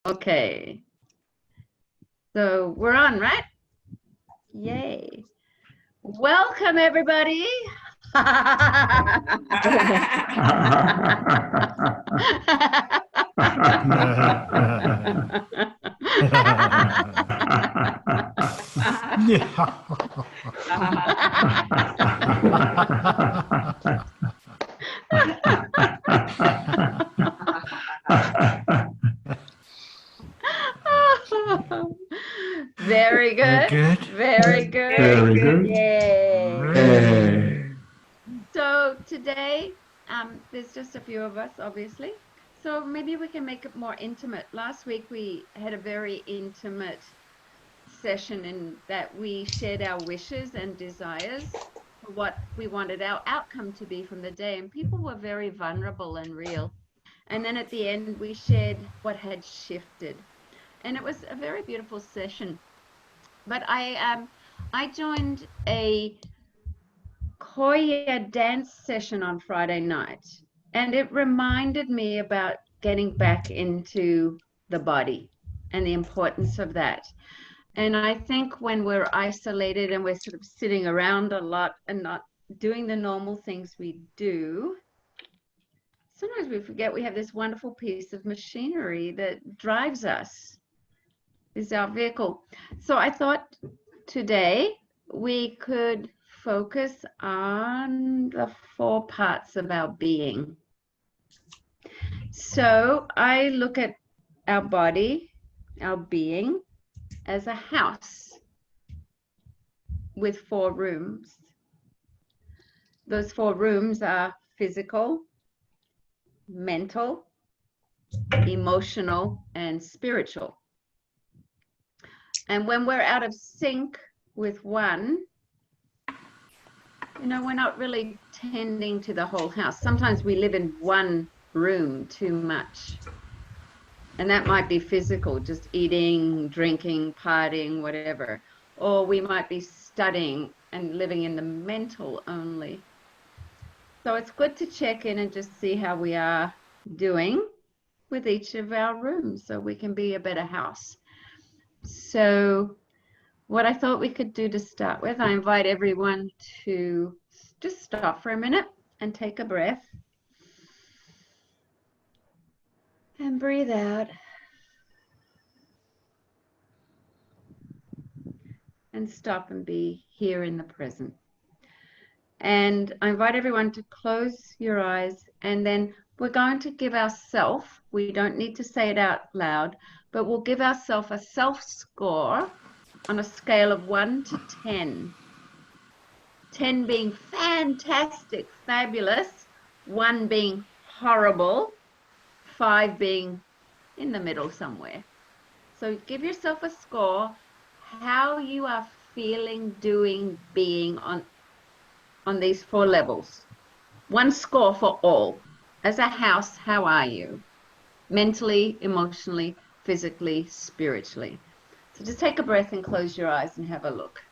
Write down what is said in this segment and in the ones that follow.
Okay, so we're on, right? Yay. Welcome, everybody. Very Very good. good. Very good. Very good. Yay. Yay. So today, there's just a few of us, obviously. So maybe we can make it more intimate. Last week we had a very intimate session in that we shared our wishes and desires for what we wanted our outcome to be from the day. And people were very vulnerable and real. And then at the end, we shared what had shifted. And it was a very beautiful session. But I joined a choir dance session on Friday night, and it reminded me about getting back into the body and the importance of that. And I think when we're isolated and we're sort of sitting around a lot and not doing the normal things we do, sometimes we forget we have this wonderful piece of machinery that drives us, is our vehicle. So I thought today we could focus on the four parts of our being. So I look at our body, our being, as a house with 4 rooms. Those 4 rooms are physical, mental, emotional, and spiritual. And when we're out of sync with one, we're not really tending to the whole house. Sometimes we live in one room too much. And that might be physical, just eating, drinking, partying, whatever. Or we might be studying and living in the mental only. So it's good to check in and just see how we are doing with each of our rooms so we can be a better house. So what I thought we could do to start with, I invite everyone to just stop for a minute and take a breath and breathe out. And stop and be here in the present. And I invite everyone to close your eyes, and then we're going to give ourselves, we don't need to say it out loud, but we'll give ourselves a self-score on a scale of 1 to 10. 10 being fantastic, fabulous, 1 being horrible, 5 being in the middle somewhere. So give yourself a score, how you are feeling, doing, being on these 4 levels. 1 score for all. As a house, how are you? Mentally, emotionally, physically, spiritually. So just take a breath and close your eyes and have a look.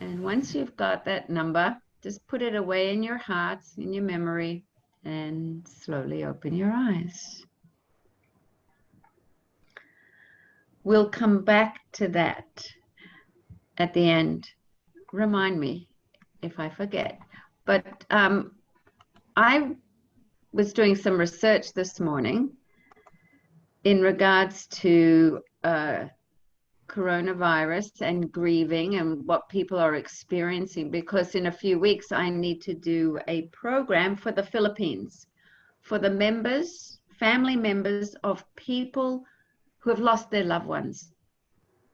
And once you've got that number, just put it away in your heart, in your memory, and slowly open your eyes. We'll come back to that at the end. Remind me if I forget. But I was doing some research this morning in regards to coronavirus and grieving and what people are experiencing, because in a few weeks I need to do a program for the Philippines for the members, family members of people who have lost their loved ones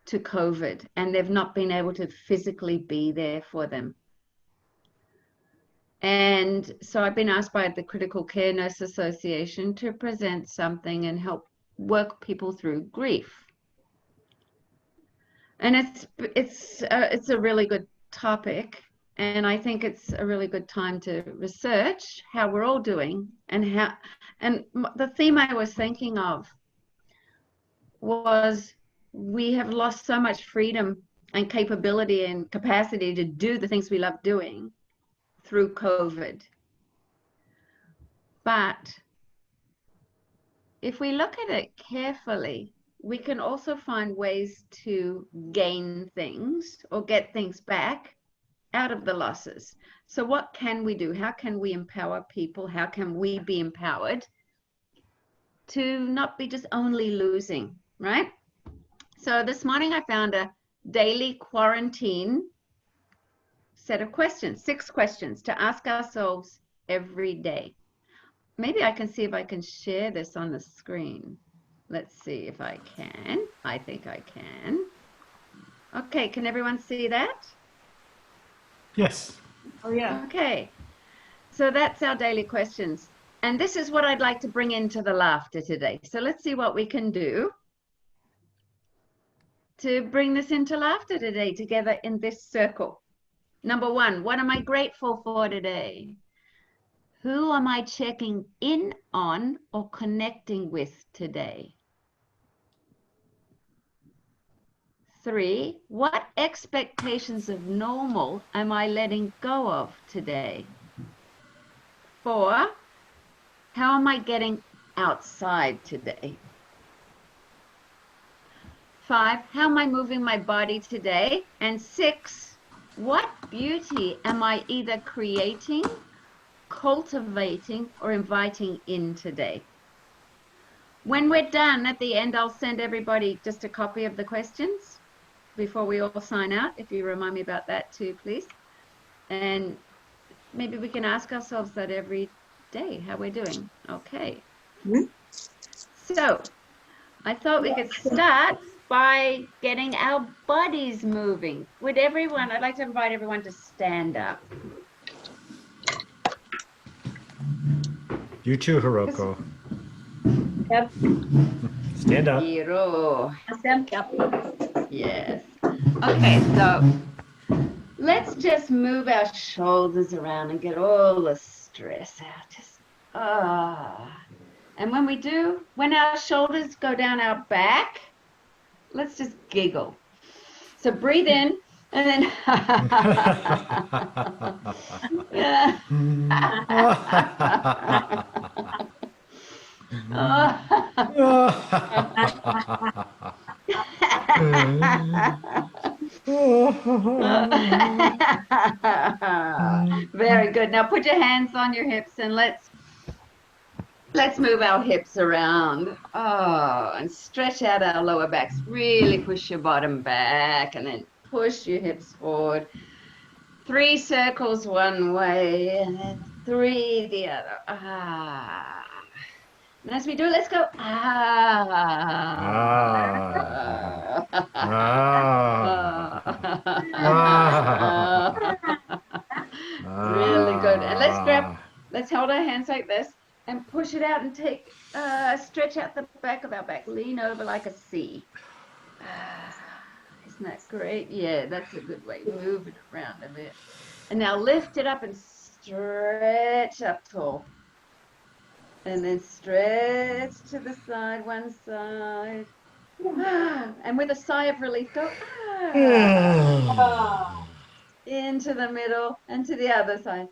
to COVID and they've not been able to physically be there for them. And so I've been asked by the Critical Care Nurse Association to present something and help work people through grief. And it's a really good topic, and I think it's a really good time to research how we're all doing and the theme I was thinking of was we have lost so much freedom and capability and capacity to do the things we love doing through COVID. But if we look at it carefully, we can also find ways to gain things or get things back out of the losses. So what can we do? How can we empower people? How can we be empowered to not be just only losing, right? So this morning I found a daily quarantine set of questions, 6 questions to ask ourselves every day. Maybe I can see if I can share this on the screen. Let's see if I can. I think I can. Okay, can everyone see that? Yes. Oh, yeah. Okay, so that's our daily questions. And this is what I'd like to bring into the laughter today. So let's see what we can do to bring this into laughter today together in this circle. Number 1, what am I grateful for today? Who am I checking in on or connecting with today? 3, what expectations of normal am I letting go of today? 4, how am I getting outside today? 5, how am I moving my body today? And 6, what beauty am I either creating, cultivating, or inviting in today? When we're done at the end, I'll send everybody just a copy of the questions before we all sign out, if you remind me about that too, please. And maybe we can ask ourselves that every day, how we're doing. Okay. So I thought we could start by getting our bodies moving. Would everyone, I'd like to invite everyone to stand up. You too, Hiroko. Yep. Stand up. Hiro. Stand up. Yes. Okay, so let's just move our shoulders around and get all the stress out. Just and when we do, when our shoulders go down our back, let's just giggle. So breathe in and then Very good. Now put your hands on your hips and let's move our hips around. Oh, and stretch out our lower backs. Really push your bottom back and then push your hips forward. 3 circles one way and then 3 the other. And as we do, let's go. Really good. And let's hold our hands like this and push it out and take, stretch out the back of our back. Lean over like a C. Isn't that great? Yeah, that's a good way. Move it around a bit. And now lift it up and stretch up tall. And then stretch to the side, one side. And with a sigh of relief, go into the middle and to the other side.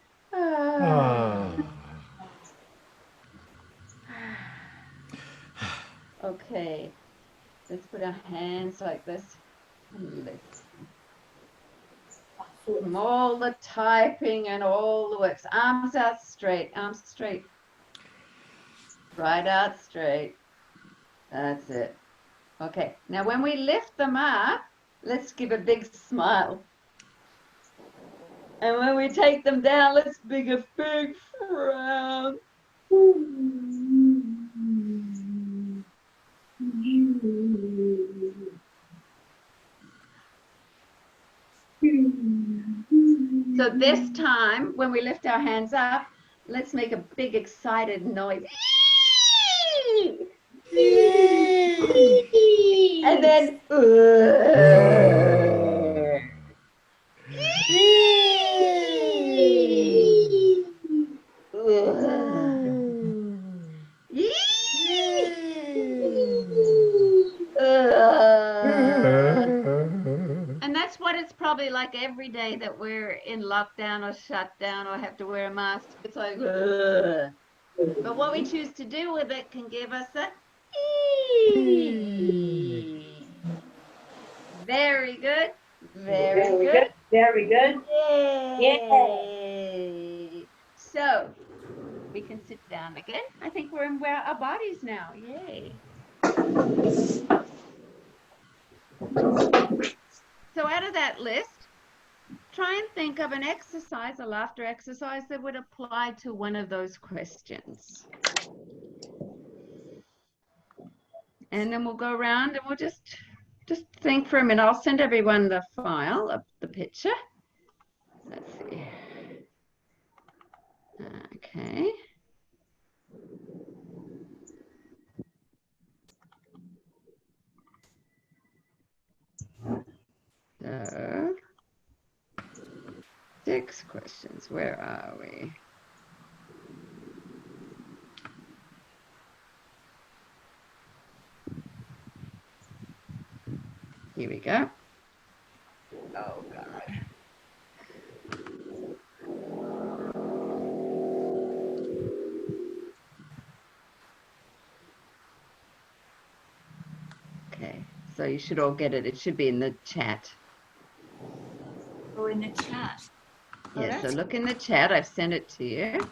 Okay, let's put our hands like this and lift. From all the typing and all the works. Arms out straight, arms straight. Right out straight. That's it. Okay, now when we lift them up, let's give a big smile. And when we take them down, let's give a big frown. So this time, when we lift our hands up, let's make a big excited noise. And then it's probably like every day that we're in lockdown or shut down or have to wear a mask. It's like, ugh. But what we choose to do with it can give us a E. Very good. Very good. Very good. Yay. So we can sit down again. I think we're in our bodies now. Yay. So out of that list, try and think of an exercise, a laughter exercise that would apply to one of those questions. And then we'll go around and we'll just think for a minute. I'll send everyone the file of the picture. Let's see. Okay. So, 6 questions. Where are we? Here we go. Oh, God. Okay, so you should all get it. It should be in the chat. Oh, in the chat. Yeah, so look in the chat. I've sent it to you.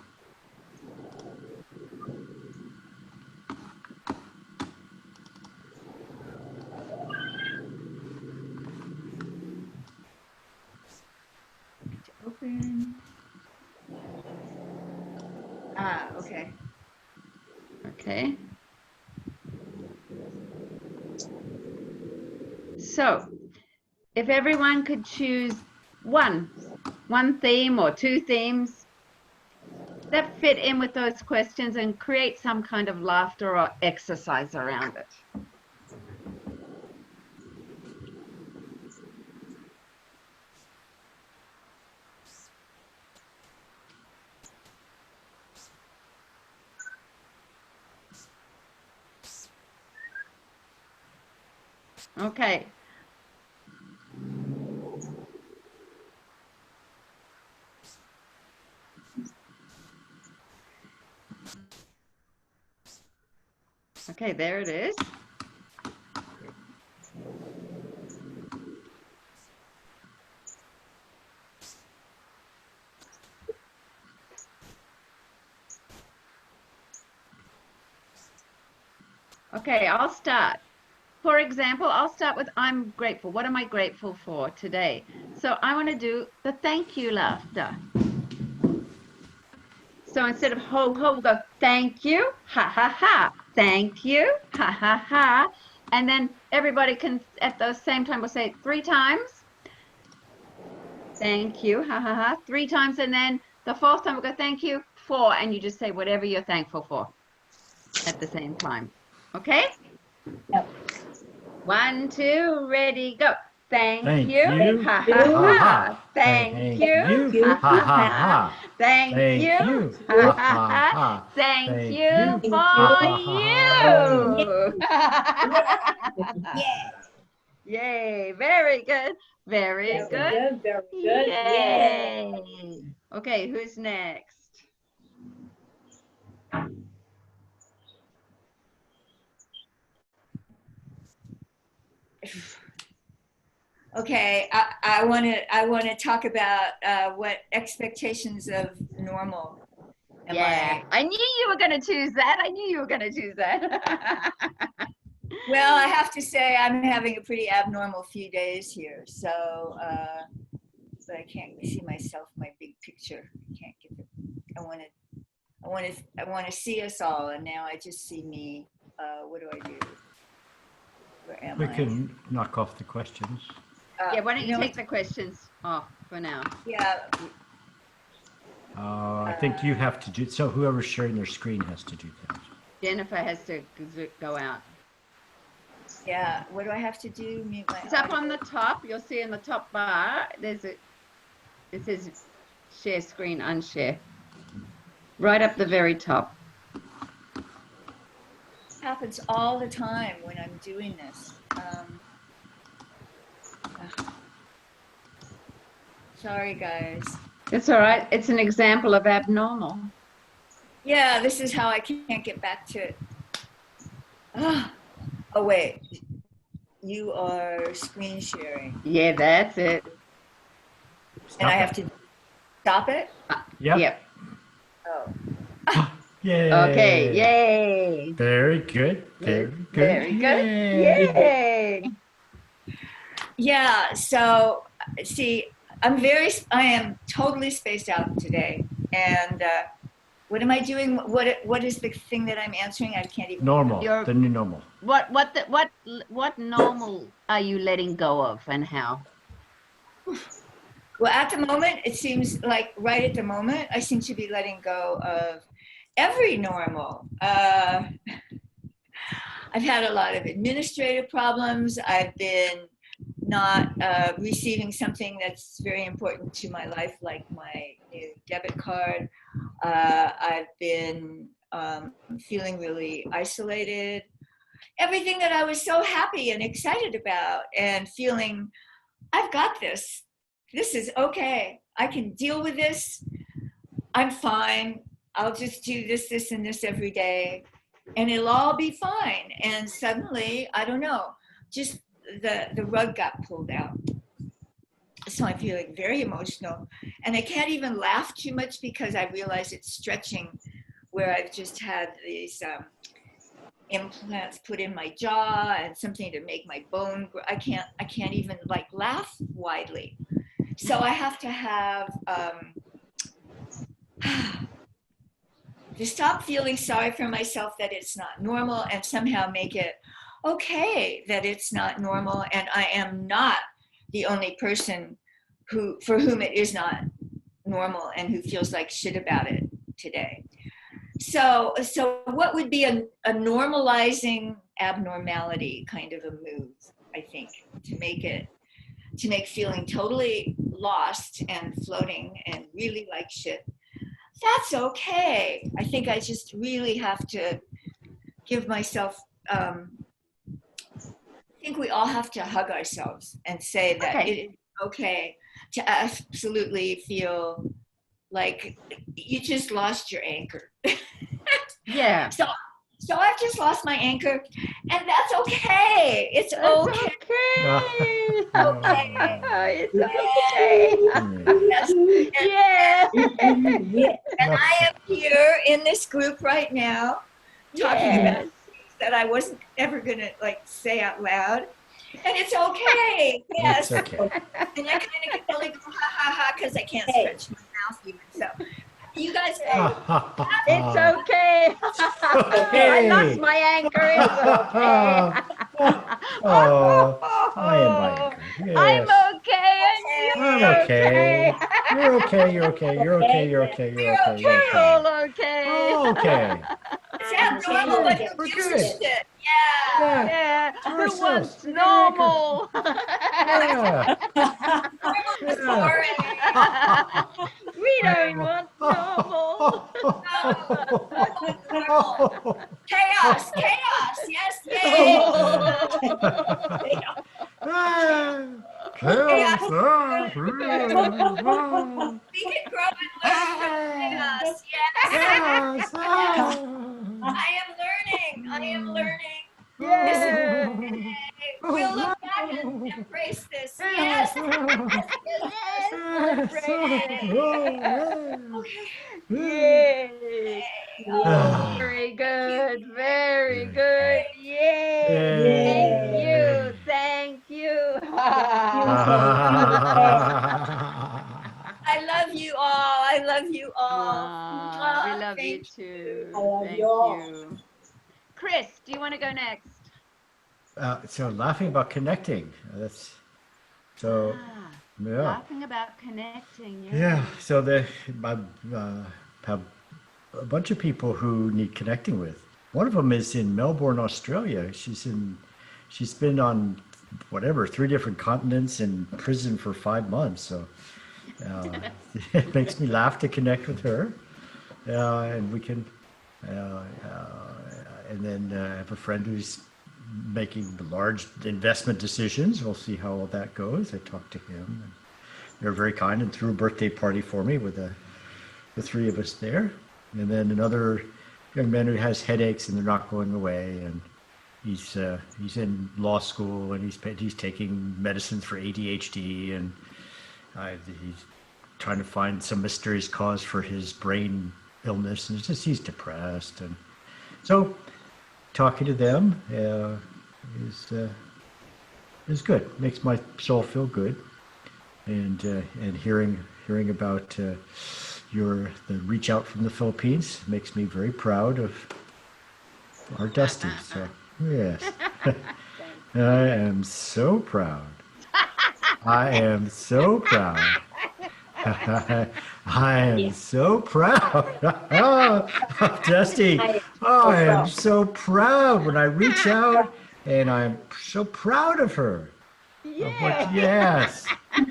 Open. Ah, okay. Okay. So, if everyone could choose one theme or 2 themes that fit in with those questions and create some kind of laughter or exercise around it. Okay. Okay, there it is. Okay, I'll start. For example, I'll start with I'm grateful. What am I grateful for today? So I want to do the thank you laughter. So instead of ho ho, we'll go thank you, ha ha ha, thank you, ha ha ha. And then everybody can at the same time we'll say it 3 times. Thank you, ha ha ha, 3 times, and then the 4th time we'll go thank you, 4, and you just say whatever you're thankful for at the same time. Okay? Yep. 1, 2, ready, go. Thank you, you, ha ha ha. Thank you, ha ha ha ha. Thank you, ha ha ha. Thank you for you. Yeah. Yay, very good. Very Very good. good. Very good. Yay. Okay, who's next? Okay, I want to talk about what expectations of normal. I knew you were going to choose that. I knew you were going to choose that. Well, I have to say I'm having a pretty abnormal few days here, so but I can't see myself, my big picture. I can't get it. I want to see us all, and now I just see me. What do I do? Where am We I? can knock off the questions. Yeah, why don't you know, take the questions off for now? Yeah. I think you have to do, so whoever's sharing their screen has to do that. Jennifer has to go out. Yeah, what do I have to do? Mute my It's up audio. on the top. You'll see in the top bar, it says share screen, unshare. Right up the very top. This happens all the time when I'm doing this. Sorry, guys. It's all right. It's an example of abnormal. Yeah, this is how I can't get back to it. Oh, wait. You are screen sharing. Yeah, that's it. And I have to stop it? Yep. Yep. Oh. Yay. Okay. Yay. Very good. Very good. Very good. Yay. Yay. Yeah, so see, I am totally spaced out today. And what am I doing? What is the thing that I'm answering? I can't even. Normal. You're- The new normal. What normal are you letting go of and how? Well, at the moment, it seems like right at the moment, I seem to be letting go of every normal. I've had a lot of administrative problems. I've been not receiving something that's very important to my life, like my new debit card. I've been feeling really isolated. Everything that I was so happy and excited about and feeling, I've got this. This is okay. I can deal with this. I'm fine. I'll just do this, this, and this every day, and it'll all be fine. And suddenly, I don't know, just the rug got pulled out. So I'm feeling very emotional, and I can't even laugh too much because I realize it's stretching, where I've just had these implants put in my jaw and something to make my bone grow. I can't even like laugh widely. So I have to have to stop feeling sorry for myself that it's not normal and somehow make it okay that it's not normal, and I am not the only person for whom it is not normal and who feels like shit about it today. So what would be a normalizing abnormality kind of a move, I think, to make feeling totally lost and floating and really like shit. That's okay. I think I just really have to give myself, I think we all have to hug ourselves and say that Okay. it is okay to absolutely feel like you just lost your anchor. Yeah. So I've just lost my anchor, and that's okay. It's okay. Okay. It's okay. Yes. Yeah. Yeah. And I am here in this group right now, talking about Yes. things that I wasn't ever gonna like say out loud, and it's okay. Yes. It's okay. And I kind of can only go ha ha ha because I can't Hey. stretch my mouth even. So you guys, It's okay. I lost my anchor. It's okay. Oh, I am my anchor. I'm Yes. okay, and I'm you're okay. okay. You're okay. You're okay. You're okay. You're okay. You're okay. You're We're okay. all okay. Okay. it's abnormal, but who We're gives a good. shit? Yeah. Yeah. Yeah, To who ourselves. wants We're normal? Yeah. It's Yeah. boring. We don't want normal. Chaos. Yes, yay. We can grow and learn from chaos. Yes. I am learning. Yeah. We'll look back and embrace this. Yes. Yay. Oh, Very good. Very good. Yay. Thank you. I love you all. I love you all. We love you Thank too. I love Thank you all. you. Chris, do you want to go next? So laughing about connecting. That's so. Ah, Yeah. laughing about connecting. Yeah. So I have a bunch of people who need connecting with. One of them is in Melbourne, Australia. She's been on whatever 3 different continents in prison for 5 months. So it makes me laugh to connect with her, and we can. And then I have a friend who's making large investment decisions. We'll see how all that goes. I talked to him. they were very kind and threw a birthday party for me with the three of us there. And then another young man who has headaches and they're not going away, and he's in law school and he's taking medicines for ADHD, and he's trying to find some mysterious cause for his brain illness, and it's just he's depressed. And so talking to them is good. Makes my soul feel good, and hearing about the reach out from the Philippines makes me very proud of our Dusty. So yes, I am so proud. I am so proud. I am so proud of Dusty. Oh, I am so proud when I reach out, and I'm so proud of her. Yes,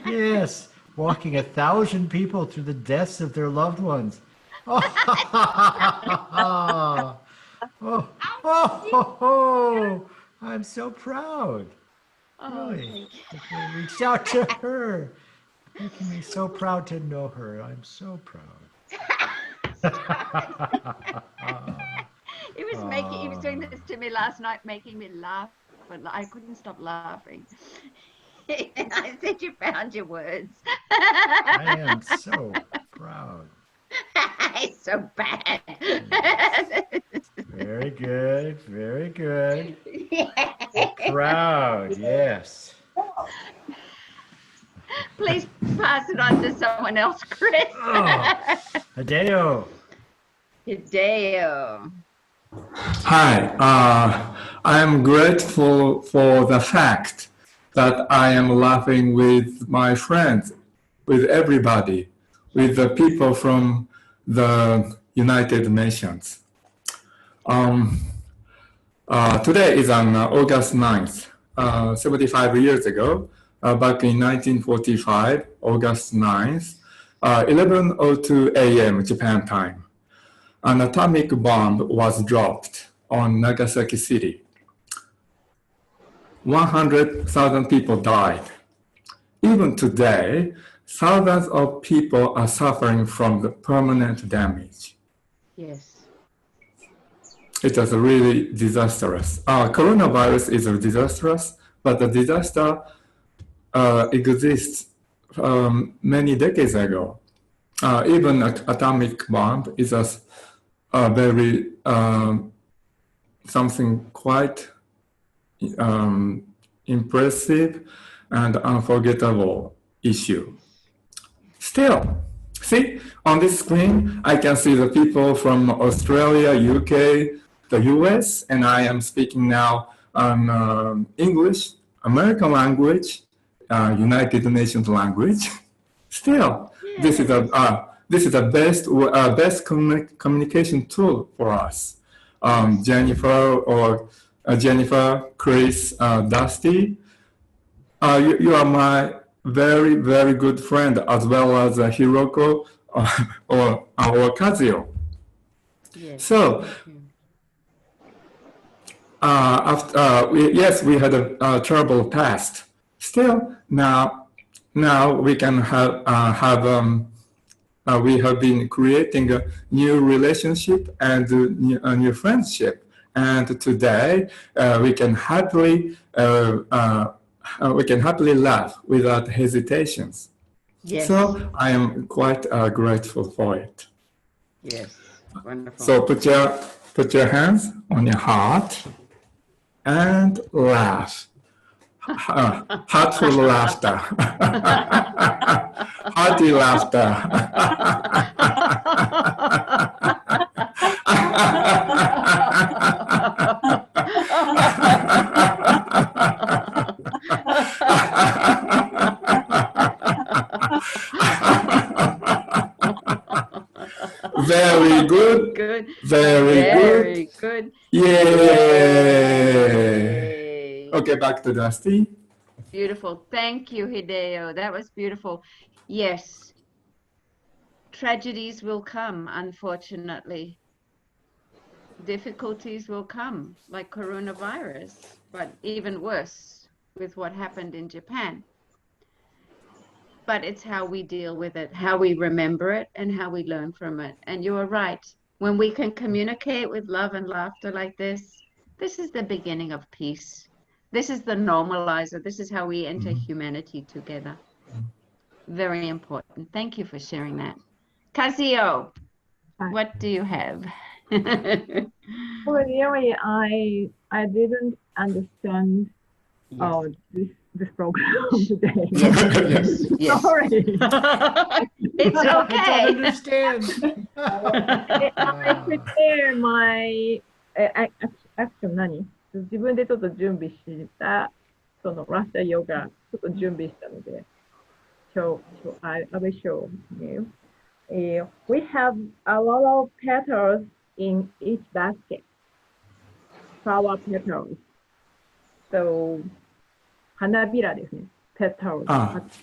yes, walking 1,000 people through the deaths of their loved ones. Oh, I'm so proud. Really, I reached out to her. Making me so proud to know her. I'm so proud. He was doing this to me last night, making me laugh, but I couldn't stop laughing. I said, you found your words. I am so proud. It's so bad. Very good, very good. Yeah. Proud, yes. Please pass it on to someone else, Chris. Hideo. Hideo. Hi, I am grateful for the fact that I am laughing with my friends, with everybody, with the people from the United Nations. Today is on August 9th, 75 years ago, back in 1945, August 9th, 11:02 a.m. Japan time. An atomic bomb was dropped on Nagasaki City. 100,000 people died. Even today, thousands of people are suffering from the permanent damage. Yes. It was really disastrous. Coronavirus is disastrous, but the disaster exists many decades ago. Even an atomic bomb is a very something quite impressive and unforgettable issue. Still, see, on this screen, I can see the people from Australia, UK, the US, and I am speaking now English, American language, United Nations language. Still, this is the best communication tool for us. Jennifer, Chris, Dusty, you are my very, very good friend, as well as Hiroko or Kazuyo. Yes. So, yes, we had a troubled past. Still, now we can we have been creating a new relationship and a new friendship. And today we can happily laugh without hesitations. Yes. So I am quite grateful for it. Yes. Wonderful. So put your hands on your heart and laugh. Heartful laughter. Hearty laughter. Very good. Good. Very Very good. good. Yay. Okay, back to Dusty. Beautiful. Thank you, Hideo. That was beautiful. Yes. Tragedies will come, unfortunately. Difficulties will come, like coronavirus, but even worse with what happened in Japan. but it's how we deal with it, how we remember it, and how we learn from it. And you are right. When we can communicate with love and laughter like this is the beginning of peace. This is the normalizer. This is how we enter humanity together. Very important. Thank you for sharing that. Kazuo, what do you have? Well, really, I didn't understand this program today. Yes. Sorry. It's I don't okay. understand. I prepare my action 何自分でちょっと準備したそのラスターヨガちょっと準備したので I will show you. We have a lot of petals in each basket. Flower petals. So 花びらですね。Petals.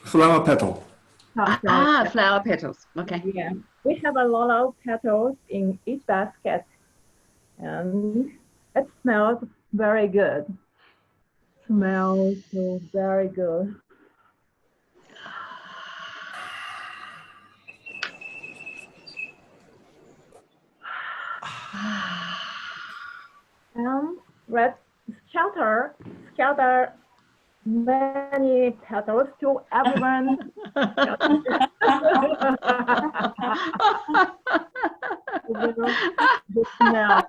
Flower petal. Flower petals. Okay. Yeah, we have a lot of petals in each basket, and it smells very good. Smells so very good. And let's scatter many petals to everyone. The smell.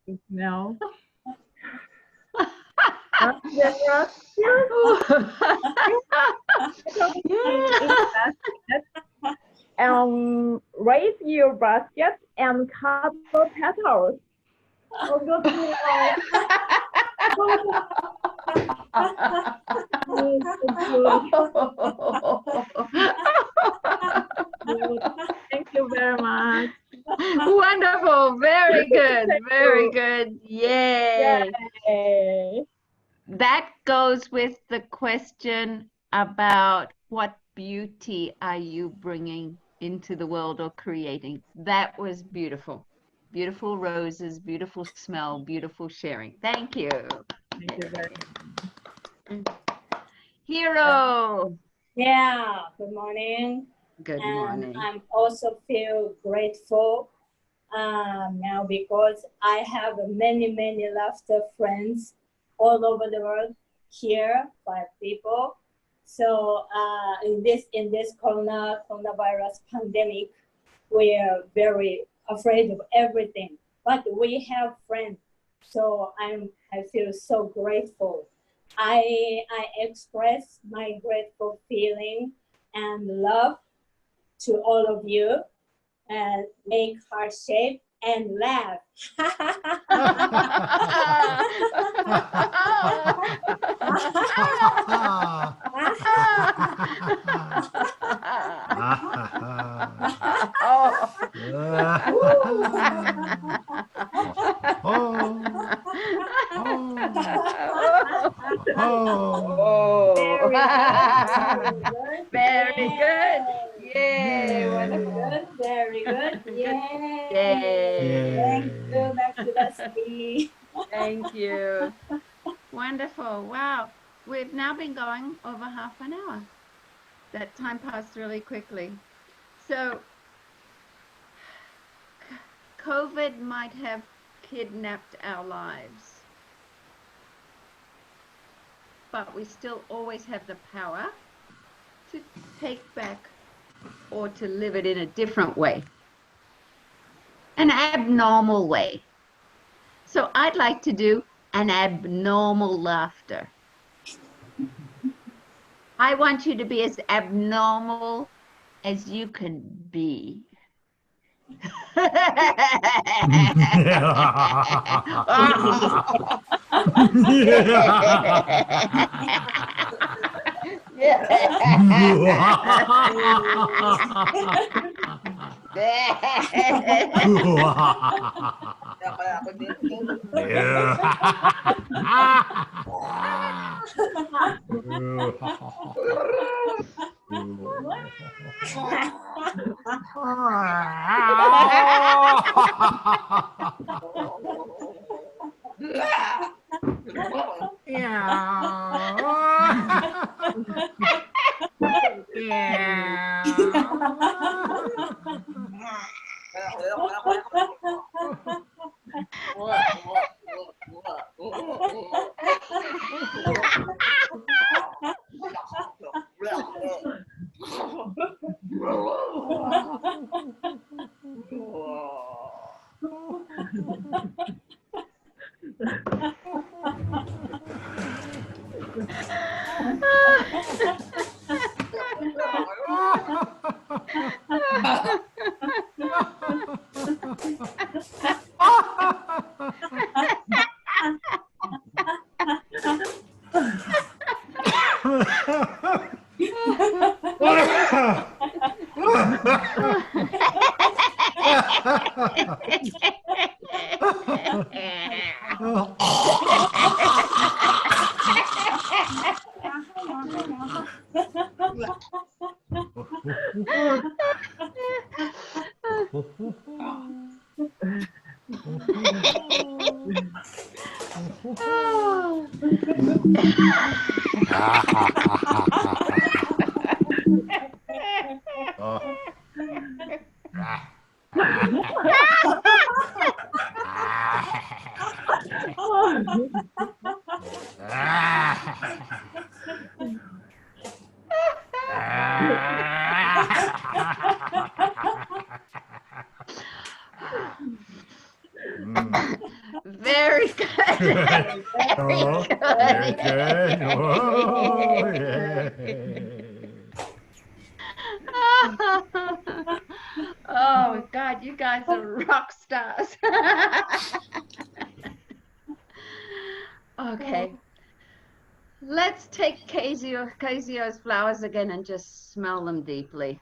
The smell. Raise your basket and cover petals. Oh, good smell. Thank you very much. Wonderful. Very good. Very good. Yay. Yay. That goes with the question about what beauty are you bringing into the world or creating. That was beautiful. Beautiful roses, beautiful smell, beautiful sharing. Thank you. Thank you very much. Hero. Yeah, good morning. Good And morning. I'm also feel grateful now because I have many laughter friends all over the world here, 5 people. So in this coronavirus pandemic, we are very afraid of everything, but we have friends. So I feel so grateful. I express my grateful feeling and love to all of you, and make heart shape and laugh. Very good. Yay. Wonderful. Good, very good. Yay. Yay. Thank you, back to the speed. Thank you. Wonderful. Wow. We've now been going over half an hour. That time passed really quickly. So COVID might have kidnapped our lives, but we still always have the power to take back or to live it in a different way, an abnormal way. So I'd like to do an abnormal laughter. I want you to be as abnormal as you can be. Very good. Very Oh, good. very good. Oh, yeah. Oh God, you guys are rock stars. Okay. Let's take Casio's flowers again and just smell them deeply.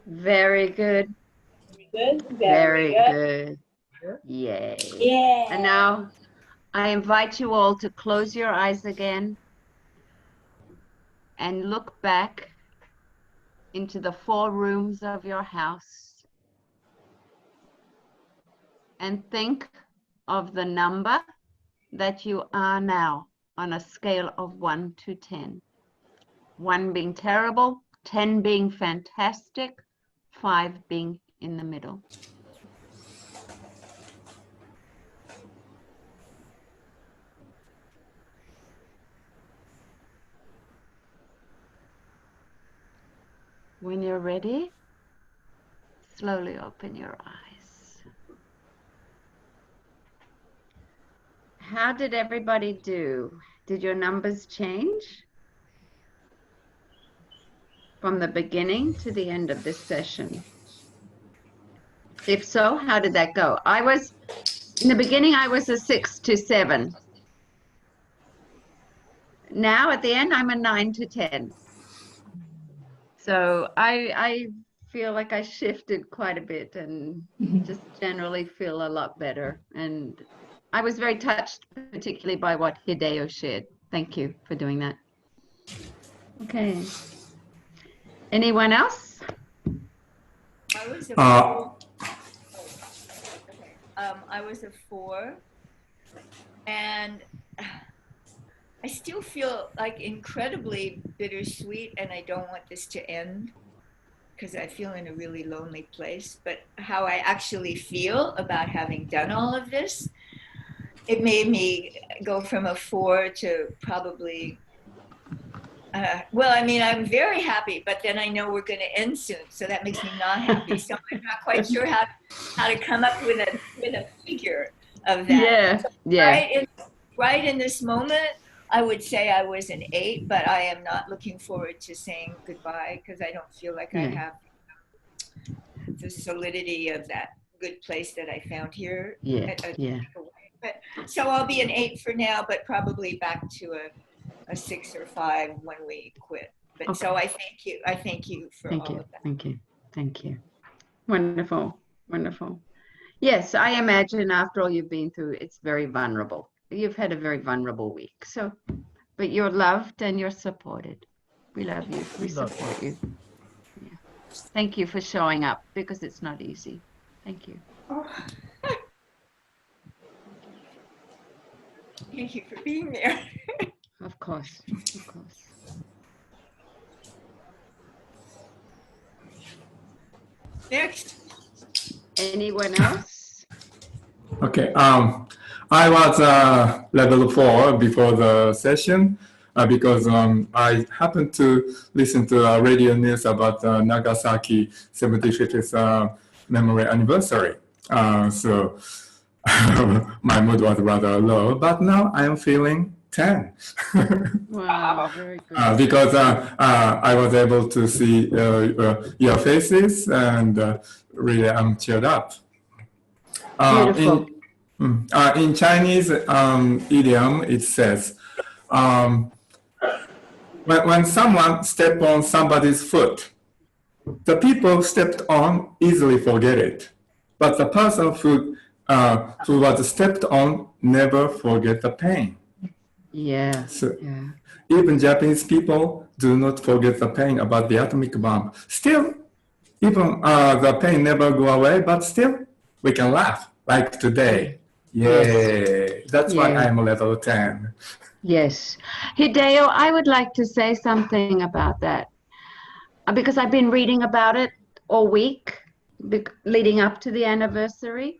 Very good. Good. Very Good. good. Yay. Yeah. And now I invite you all to close your eyes again and look back into the 4 rooms of your house and think of the number that you are now on a scale of 1 to 10. 1 being terrible, 10 being fantastic, 5 being in the middle. When you're ready, slowly open your eyes. How did everybody do? Did your numbers change from the beginning to the end of this session? If so, how did that go? In the beginning, I was a 6 to 7. Now at the end, I'm a 9 to 10. So I feel like I shifted quite a bit and just generally feel a lot better. And I was very touched, particularly by what Hideo shared. Thank you for doing that. Okay. Anyone else? I was a 4. I was a 4, and I still feel like incredibly bittersweet, and I don't want this to end because I feel in a really lonely place. But how I actually feel about having done all of this, it made me go from a 4 to probably, well, I mean, I'm very happy, but then I know we're going to end soon, so that makes me not happy. So I'm not quite sure how to come up with a figure of that. Yeah, so yeah. Right in this moment, I would say I was an 8, but I am not looking forward to saying goodbye because I don't feel like I have the solidity of that good place that I found here. Yeah, yeah. But, so I'll be an 8 for now, but probably back to a 6 or 5 when we quit. But Okay. so I thank you. I thank you for Thank all you. of that. Thank you. Thank you. Wonderful. Wonderful. Yes, I imagine after all you've been through, it's very vulnerable. You've had a very vulnerable week. So, but you're loved and you're supported. We love you. We We love you. support you. Yeah. Thank you for showing up because it's not easy. Thank you. Thank you for being there. Of course. Of course. Next. Anyone else? Okay. I was level 4 before the session because I happened to listen to a radio news about Nagasaki 75th memory anniversary. So my mood was rather low, but now I am feeling 10. Wow, very good. Because I was able to see your faces and really I'm cheered up. Beautiful. In Chinese idiom, it says, when someone steps on somebody's foot, the people stepped on easily forget it, but the person who was stepped on never forget the pain. Yeah. So Yeah. even Japanese people do not forget the pain about the atomic bomb. Still, even the pain never go away, but still we can laugh like today. Yay! That's why Yeah. I'm level 10. Yes. Hideo, I would like to say something about that because I've been reading about it all week leading up to the anniversary.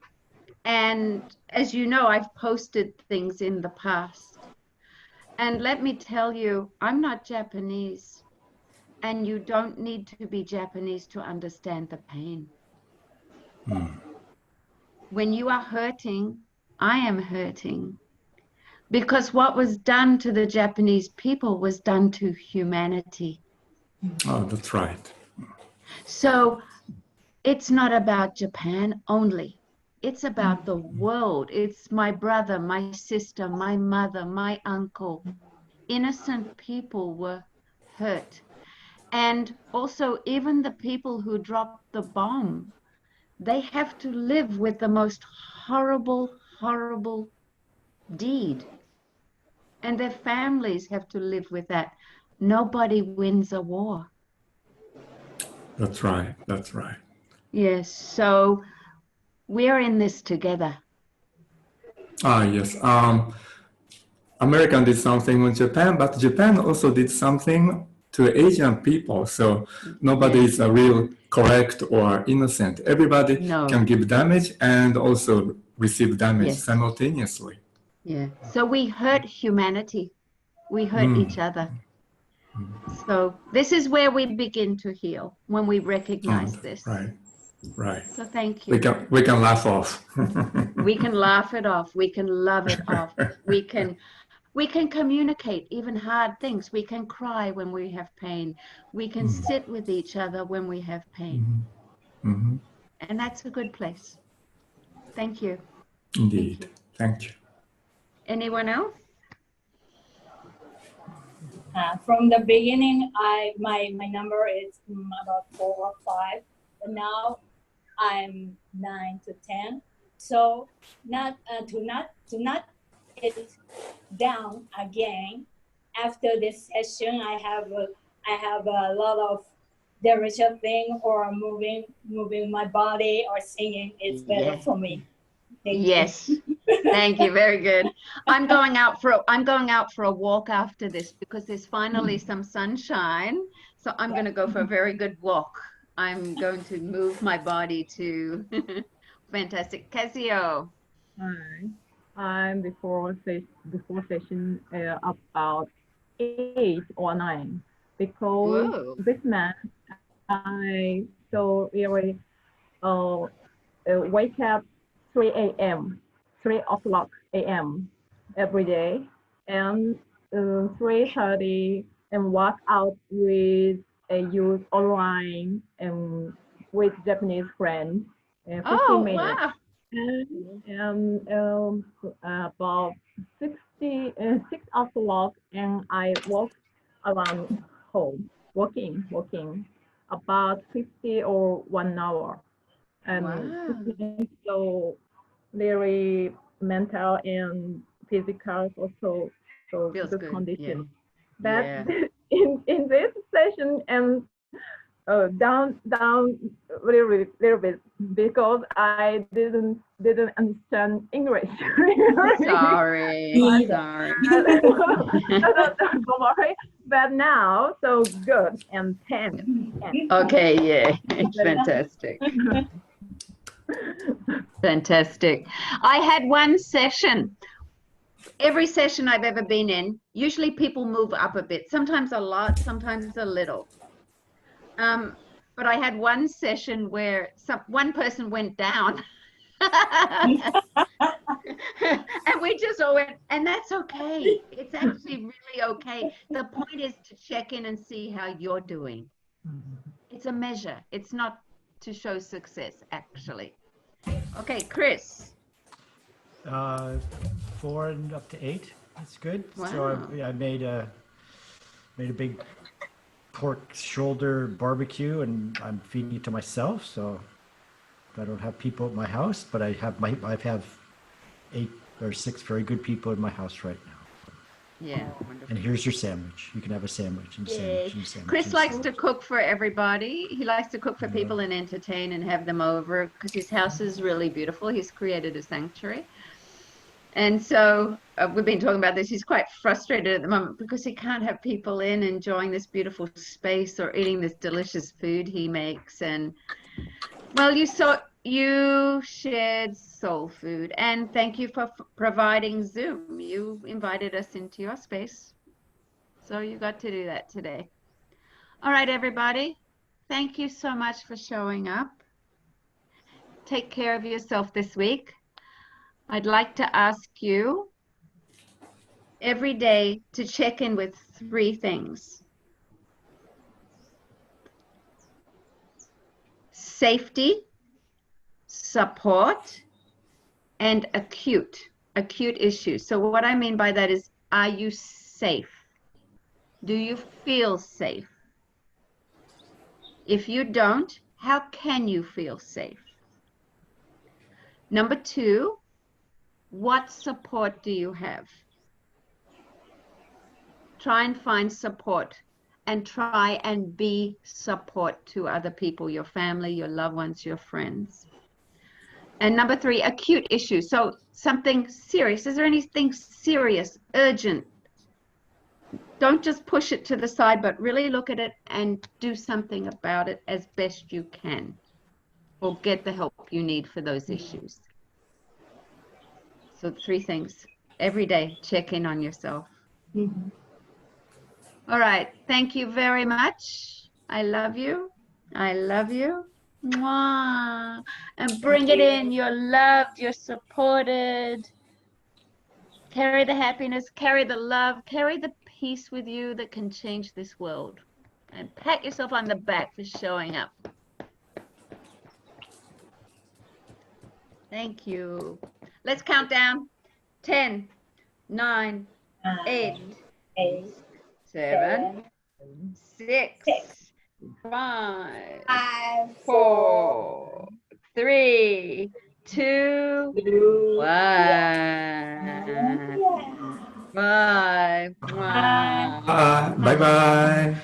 And as you know, I've posted things in the past. And let me tell you, I'm not Japanese. And you don't need to be Japanese to understand the pain. When you are hurting, I am hurting. Because what was done to the Japanese people was done to humanity. Oh, that's right. So it's not about Japan only. It's about the world. It's my brother, my sister, my mother, my uncle. Innocent people were hurt. And also, even the people who dropped the bomb, they have to live with the most horrible, horrible deed. And their families have to live with that. Nobody wins a war. That's right. That's right. Yes, so we're in this together. Yes. America did something with Japan, but Japan also did something to Asian people. So nobody is a real correct or innocent. Everybody can give damage and also receive damage simultaneously. Yeah. So we hurt humanity. We hurt each other. So this is where we begin to heal, when we recognize this. Right. Right. So thank you. We can laugh off. We can laugh it off. We can love it off. We can communicate even hard things. We can cry when we have pain. We can sit with each other when we have pain. And that's a good place. Thank you. Indeed. Thank you. Anyone else? From the beginning, my number is about 4 or 5, but now I'm 9 to 10. So to not it down again. After this session, I have a lot of direction thing or moving my body or singing. It's better for me. Yes. Thank you. Very good. I'm going out for a walk after this because there's finally some sunshine. So I'm going to go for a very good walk. I'm going to move my body to fantastic. Casio. Hi. I'm before session about 8 or 9 because this man I so really wake up 3 a.m. 3 o'clock a.m. every day and 3:30 and walk out with a youth online and with Japanese friends. 15 minutes. Wow. and about 6 o'clock, and I walk around home, walking about 50 or 1 hour, and Wow. so very mental and physical also so Feels good good. Yeah. condition. But Yeah. in this session and down little bit because I didn't understand English. Sorry. Me either. Sorry. Don't worry. But now, so good and 10. Okay, yeah. It's fantastic. Fantastic. I had one session. Every session I've ever been in, usually people move up a bit, sometimes a lot, sometimes a little. But I had one session where one person went down. And we just all went, and that's okay. It's actually really okay. The point is to check in and see how you're doing. It's a measure. It's not to show success, actually. Okay, Chris. 4 and up to 8. That's good. Wow. So I made a big pork shoulder barbecue, and I'm feeding it to myself. So I don't have people at my house, but I have 8 or 6 very good people in my house right now. Yeah, wonderful. And here's your sandwich. You can have a sandwich and sandwich and sandwich. Chris and likes sandwich. to cook for everybody. He likes to cook for people and entertain and have them over because his house is really beautiful. He's created a sanctuary. And so we've been talking about this. He's quite frustrated at the moment because he can't have people in enjoying this beautiful space or eating this delicious food he makes. And well, you shared soul food, and thank you for providing Zoom. You invited us into your space, so you got to do that today. All right, everybody. Thank you so much for showing up. Take care of yourself this week. I'd like to ask you every day to check in with 3 things. Safety, support, and acute issues. So what I mean by that is, are you safe? Do you feel safe? If you don't, how can you feel safe? Number 2, what support do you have? Try and find support and try and be support to other people, your family, your loved ones, your friends. And number 3, acute issues. So something serious. Is there anything serious, urgent? Don't just push it to the side, but really look at it and do something about it as best you can, or get the help you need for those issues. So 3 things. Every day, check in on yourself. All right. Thank you very much. I love you. I love you. Mwah. And bring it in. You're loved. You're supported. Carry the happiness. Carry the love. Carry the peace with you that can change this world. And pat yourself on the back for showing up. Thank you. Let's count down. 10, 9, 8, 7, 6, 5, 4, 3, 2, 1. Bye. Bye bye.